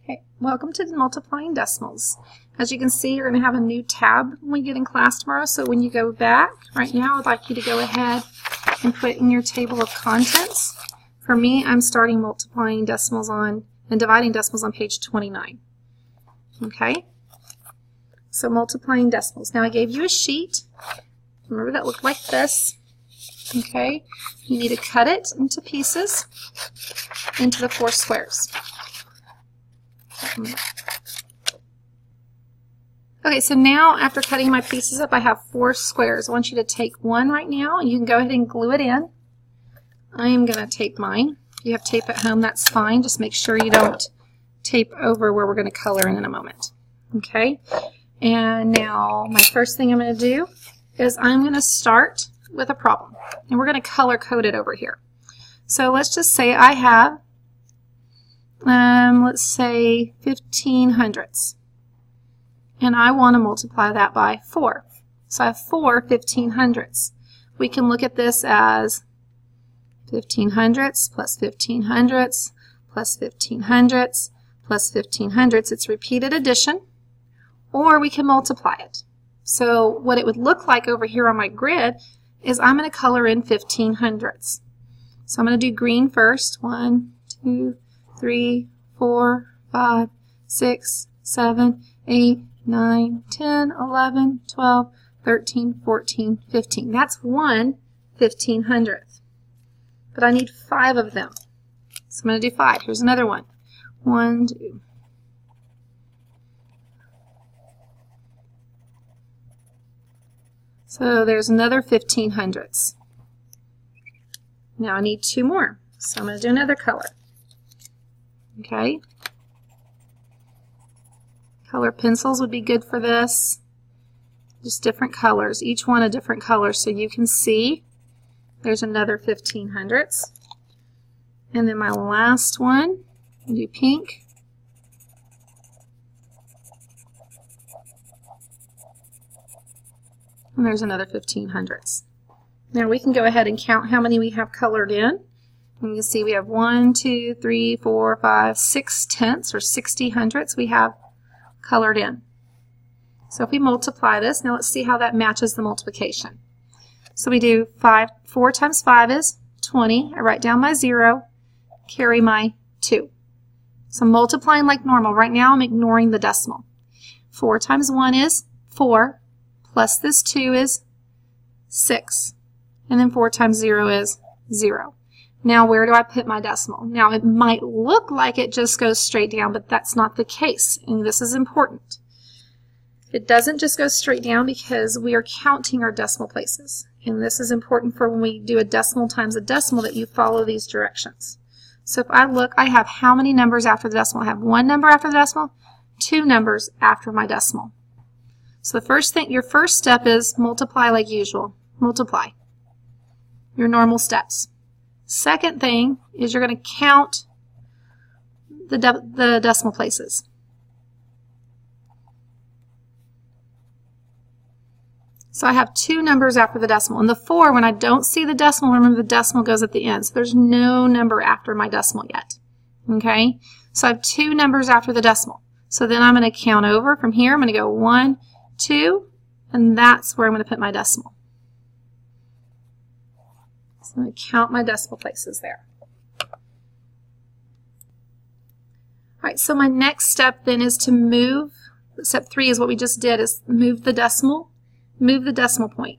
Okay, welcome to multiplying decimals. As you can see, you're going to have a new tab when we get in class tomorrow. So when you go back, right now I'd like you to go ahead and put in your table of contents. For me, I'm starting multiplying decimals on and dividing decimals on page 29. Okay, so multiplying decimals. Now I gave you a sheet. Remember that looked like this. Okay, you need to cut it into pieces into the 4 squares. Okay, so now after cutting my pieces up, I have 4 squares. I want you to take one right now. You can go ahead and glue it in. I am going to tape mine. If you have tape at home, that's fine. Just make sure you don't tape over where we're going to color in a moment. Okay, and now my first thing I'm going to do is I'm going to start with a problem. And we're going to color code it over here. So let's just say I have let's say 1500ths, and I want to multiply that by 4. So I have 4 1500ths. We can look at this as 1500ths plus 1500ths plus 1500ths plus 1500ths. It's repeated addition, or we can multiply it. So what it would look like over here on my grid is I'm going to color in 1500ths. So I'm going to do green first. 1, 2, 3, 4, 5, 6, 7, 8, 9, 10, 11, 12, 13, 14, 15. That's 1 1500th. But I need 5 of them. So I'm going to do 5. Here's another one. 1, 2. So there's another 1500ths. Now I need 2 more. So I'm going to do another color. Okay. Color pencils would be good for this. Just different colors. Each one a different color so you can see. There's another 1500ths. And then my last one, I'll do pink. And there's another 1500ths. Now we can go ahead and count how many we have colored in. And you can see we have 1, 2, 3, 4, 5, 6 tenths or 60 hundredths we have colored in. So if we multiply this, now let's see how that matches the multiplication. So we do 4 times 5 is 20. I write down my 0, carry my 2. So multiplying like normal. Right now I'm ignoring the decimal. 4 times 1 is 4, plus this 2 is 6. And then 4 times 0 is 0. Now where do I put my decimal? Now it might look like it just goes straight down, but that's not the case, and this is important. It doesn't just go straight down because we are counting our decimal places. And this is important for when we do a decimal times a decimal that you follow these directions. So if I look, I have how many numbers after the decimal? I have 1 number after the decimal, 2 numbers after my decimal. So the first thing, your first step is multiply like usual. Multiply. Your normal steps. Second thing is you're going to count the decimal places. So I have 2 numbers after the decimal. And the 4, when I don't see the decimal, remember the decimal goes at the end. So there's no number after my decimal yet. Okay? So I have 2 numbers after the decimal. So then I'm going to count over from here. I'm going to go 1, 2, and that's where I'm going to put my decimal. So I'm going to count my decimal places there. Alright, so my next step then is to move, step 3 is what we just did, is move the decimal point.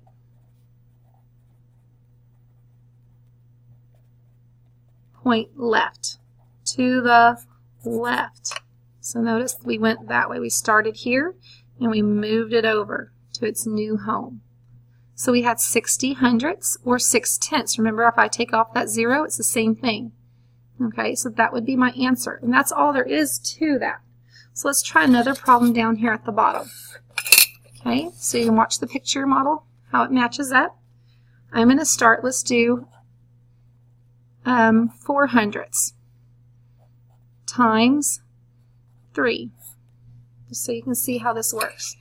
Point left, to the left. So notice we went that way. We started here and we moved it over to its new home. So we had 60 hundredths or 6 tenths. Remember, if I take off that 0, it's the same thing. Okay, so that would be my answer. And that's all there is to that. So let's try another problem down here at the bottom. Okay, so you can watch the picture model, how it matches up. I'm going to start, let's do 4 hundredths times 3. Just so you can see how this works.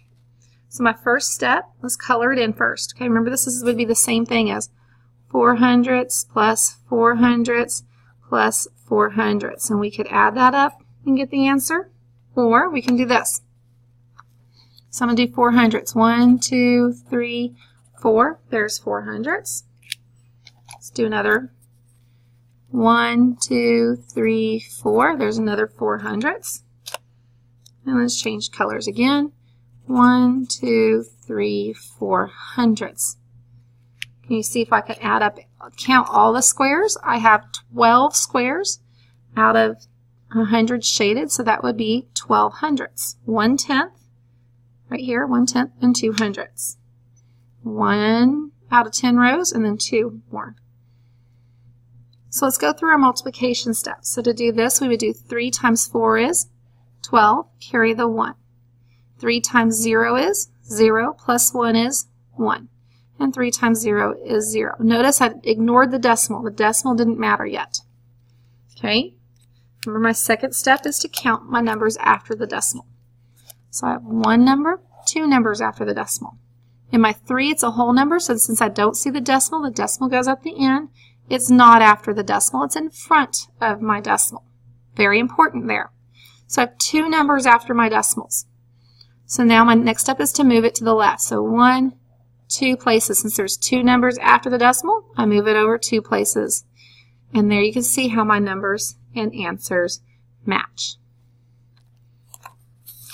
So my first step, let's color it in first. Okay, remember this would be the same thing as 4 hundredths plus 4 hundredths plus 4 hundredths. And we could add that up and get the answer. Or we can do this. So I'm going to do 400s. 1, 2, 3, 4. There's 400s. Let's do another. 1, 2, 3, 4. There's another 400s. And let's change colors again. 1, 2, 3, 400s. Can you see if I can add up, count all the squares? I have 12 squares out of 100 shaded, so that would be 1200s. 1/10, right here, 1/10, and 200s. 1 out of 10 rows, and then 2 more. So let's go through our multiplication steps. So to do this, we would do 3 times 4 is 12, carry the 1. 3 times 0 is 0, plus 1 is 1. And 3 times 0 is 0. Notice I ignored the decimal. The decimal didn't matter yet. Okay? Remember, my second step is to count my numbers after the decimal. So I have 1 number, 2 numbers after the decimal. In my 3, it's a whole number, so since I don't see the decimal goes at the end. It's not after the decimal. It's in front of my decimal. Very important there. So I have 2 numbers after my decimals. So now my next step is to move it to the left. So 1, 2 places. Since there's 2 numbers after the decimal, I move it over 2 places. And there you can see how my numbers and answers match.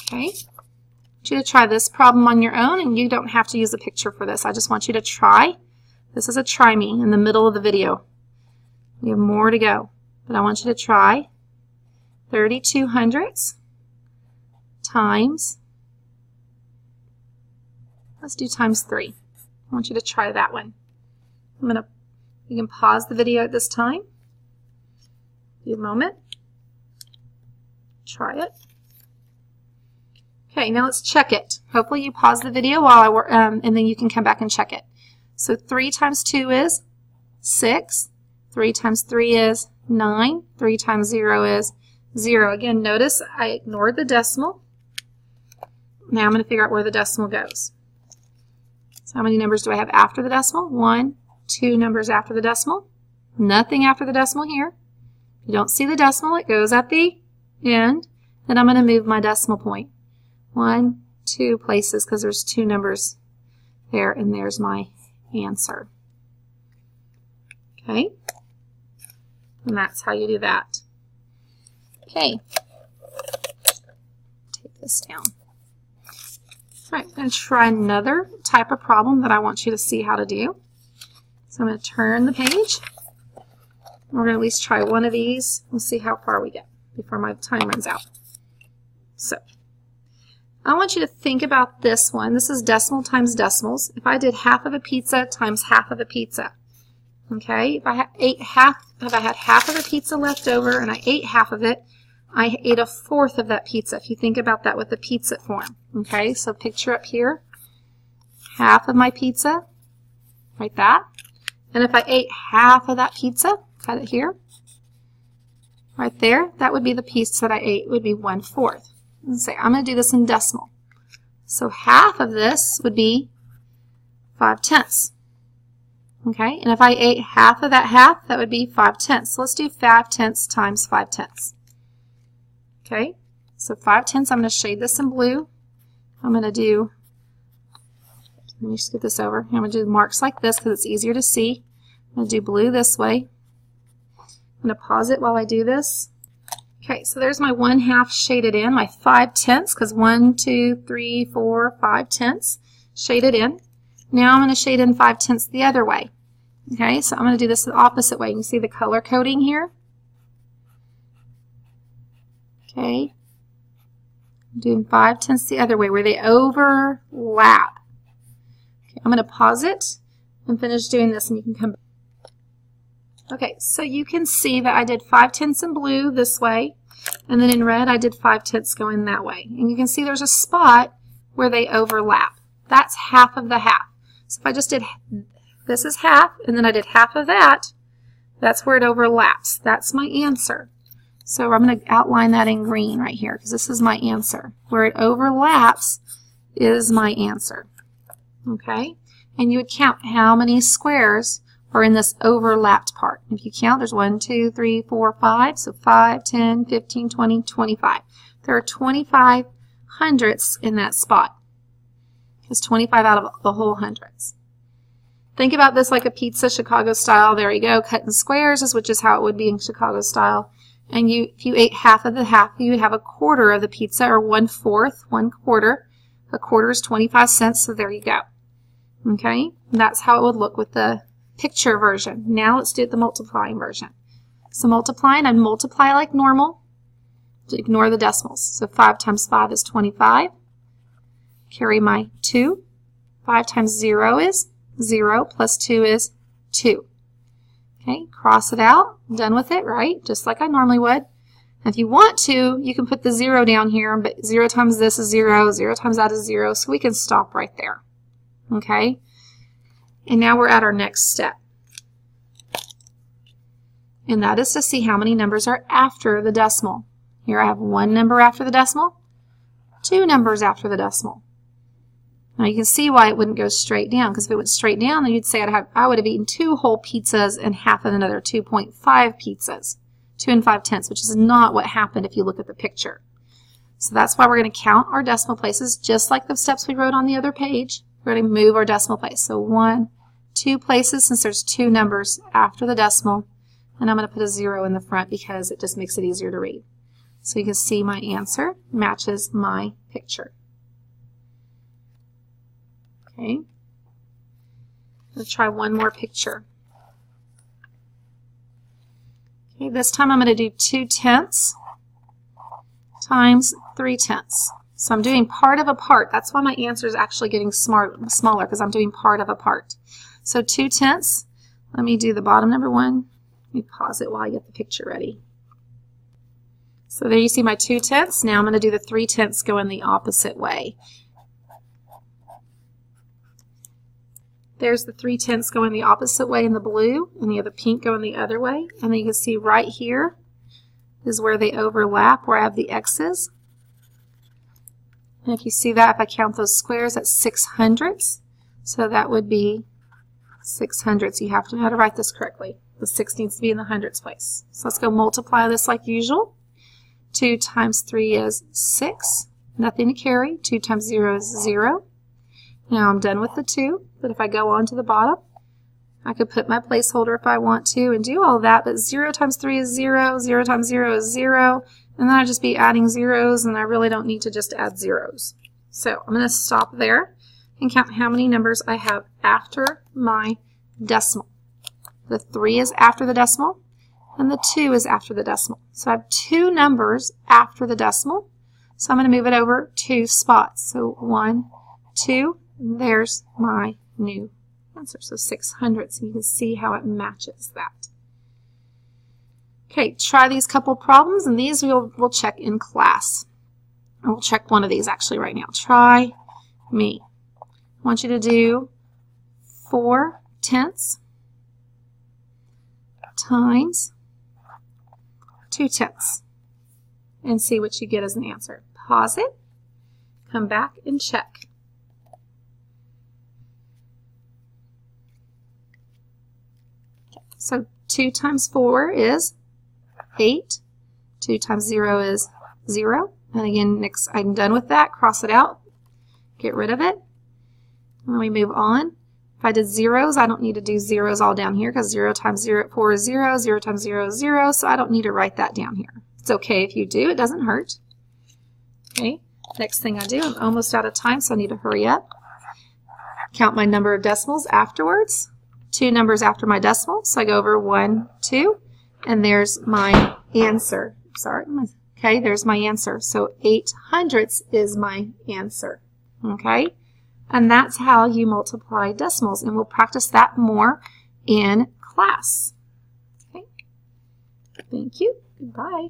Okay. I want you to try this problem on your own, and you don't have to use a picture for this. I just want you to try. This is a try me in the middle of the video. We have more to go, but I want you to try 3200ths times, let's do times 3. I want you to try that one. You can pause the video at this time. Give a moment. Try it. Okay, now let's check it. Hopefully you pause the video while I work, and then you can come back and check it. So 3 times 2 is 6. 3 times 3 is 9. 3 times 0 is 0. Again, notice I ignored the decimal. Now I'm going to figure out where the decimal goes. So how many numbers do I have after the decimal? 1, 2 numbers after the decimal. Nothing after the decimal here. If you don't see the decimal, it goes at the end. Then I'm going to move my decimal point 1, 2 places because there's 2 numbers there, and there's my answer. Okay, and that's how you do that. Okay, take this down. All right, I'm going to try another type of problem that I want you to see how to do. So I'm going to turn the page. We're going to at least try one of these. We'll see how far we get before my time runs out. So I want you to think about this one. This is decimal times decimals. If I did half of a pizza times half of a pizza, okay? If I had half of a pizza left over and I ate half of it, I ate a fourth of that pizza. If you think about that with the pizza form, okay? So picture up here, half of my pizza, like that. And if I ate half of that pizza, cut it here, right there, that would be the piece that I ate, would be 1/4. And say, I'm going to do this in decimal. So half of this would be 5/10. Okay, and if I ate half of that half, that would be 5/10. So let's do 5/10 times 5/10. Okay, so 5/10, I'm going to shade this in blue. I'm going to do, let me just get this over. I'm going to do marks like this because it's easier to see. I'm going to do blue this way. I'm going to pause it while I do this. Okay, so there's my 1/2 shaded in, my 5/10, because 1, 2, 3, 4, 5/10 shaded in. Now I'm going to shade in 5/10 the other way. Okay, so I'm going to do this the opposite way. You can see the color coding here. Okay, I'm doing 5/10 the other way where they overlap. Okay, I'm going to pause it and finish doing this, and you can come back. Okay, so you can see that I did 5/10 in blue this way, and then in red I did 5/10 going that way. And you can see there's a spot where they overlap. That's half of the half. So if I just did, this is half, and then I did half of that, that's where it overlaps. That's my answer. So I'm going to outline that in green right here, because this is my answer. Where it overlaps is my answer. Okay? And you would count how many squares are in this overlapped part. If you count, there's 1, 2, 3, 4, 5. So 5, 10, 15, 20, 25. There are 25 hundredths in that spot. It's 25 out of the whole hundreds. Think about this like a pizza, Chicago style. There you go, cut in squares, which is how it would be in Chicago style. And if you ate half of the half, you would have a quarter of the pizza, or 1/4, 1/4. A quarter is 25 cents, so there you go. Okay, and that's how it would look with the picture version. Now let's do the multiplying version. So multiplying, I'd multiply like normal. Ignore the decimals. So 5 times 5 is 25. Carry my 2. 5 times 0 is 0, plus 2 is 2. Okay, cross it out. Done with it, right? Just like I normally would. And if you want to, you can put the 0 down here, but 0 times this is 0, 0 times that is 0, so we can stop right there. Okay? And now we're at our next step. And that is to see how many numbers are after the decimal. Here I have 1 number after the decimal, 2 numbers after the decimal. Now you can see why it wouldn't go straight down, because if it went straight down, then you'd say I would have eaten 2 whole pizzas and half of another 2.5 pizzas, 2 5/10, which is not what happened if you look at the picture. So that's why we're going to count our decimal places, just like the steps we wrote on the other page. We're going to move our decimal place. So 1, 2 places, since there's 2 numbers after the decimal, and I'm going to put a 0 in the front because it just makes it easier to read. So you can see my answer matches my picture. Okay, let's try one more picture. Okay, this time I'm going to do 2/10 times 3/10. So I'm doing part of a part. That's why my answer is actually getting smaller, because I'm doing part of a part. So 2/10, let me do the bottom number 1. Let me pause it while I get the picture ready. So there you see my 2/10. Now I'm going to do the 3/10 going the opposite way. There's the 3/10 going the opposite way in the blue, and the other pink going the other way. And then you can see right here is where they overlap, where I have the X's. And if you see that, if I count those squares, that's 6 hundredths. So that would be 6 hundredths. You have to know how to write this correctly. The 6 needs to be in the hundredths place. So let's go multiply this like usual. 2 times 3 is 6. Nothing to carry. 2 times 0 is 0. Now I'm done with the 2, but if I go on to the bottom, I could put my placeholder if I want to and do all that, but 0 times 3 is 0, 0 times 0 is 0, and then I'd just be adding zeros, and I really don't need to just add zeros. So I'm going to stop there and count how many numbers I have after my decimal. The 3 is after the decimal, and the 2 is after the decimal. So I have 2 numbers after the decimal, so I'm going to move it over 2 spots. So 1, 2, there's my new answer. So 6 hundredths, and you can see how it matches that. Okay, try these couple problems, and these we'll check in class. And we'll check one of these actually right now. Try me. I want you to do 4/10 times 2/10 and see what you get as an answer. Pause it, come back and check. So 2 times 4 is 8. 2 times 0 is 0. And again, next, I'm done with that. Cross it out. Get rid of it. And then we move on. If I did zeros, I don't need to do zeros all down here because 0 times 4 is 0. 0 times 0 is 0. So I don't need to write that down here. It's okay if you do. It doesn't hurt. Okay. Next thing I do, I'm almost out of time, so I need to hurry up. Count my number of decimals afterwards. 2 numbers after my decimal, so I go over 1, 2, and there's my answer. Sorry, okay, there's my answer. So 8 hundredths is my answer. Okay, and that's how you multiply decimals, and we'll practice that more in class. Okay, thank you. Goodbye.